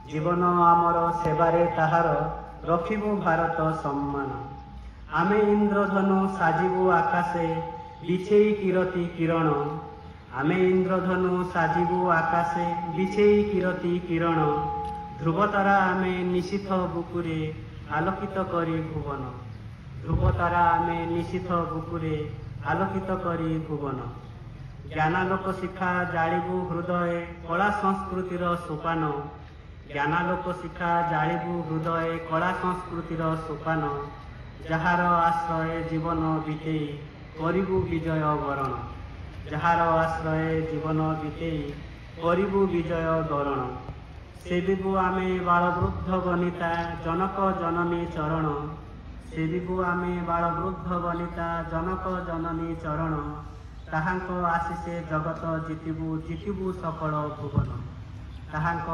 जीवन आमर सेवारे ताहार रखिबु भारत सम्मान। आमे इंद्रधनु साजिबु आकाशे बिछेई किरती किरण। आमे इंद्रधनु साजिबु आकाशे बिछेई किरती किरण। ध्रुवतारा आमे निशिथ बुकुरे आलोकित करी भुवन। ध्रुवतारा आमे निशिथ बुकुरे आलोकित करी भुवन। ज्ञानालोक शिखा जालिबु हृदय कला संस्कृतिर सोपान। ज्ञानालोक शिखा जालिबु हृदय कला संस्कृतिर सोपान। जहार आश्रय जीवन बीतेई करिबु विजय वरण। जहार आश्रय जीवन बीतेई करिबु विजय वरण। सेविबु आमे बालवृद्ध वनिता जनक जननी चरण। सेविबु आमे बालवृद्ध वनिता जनक जननी चरण। ताहांको आशीषे जगत जितिबु जितिबु सकल भुवन। ताहांको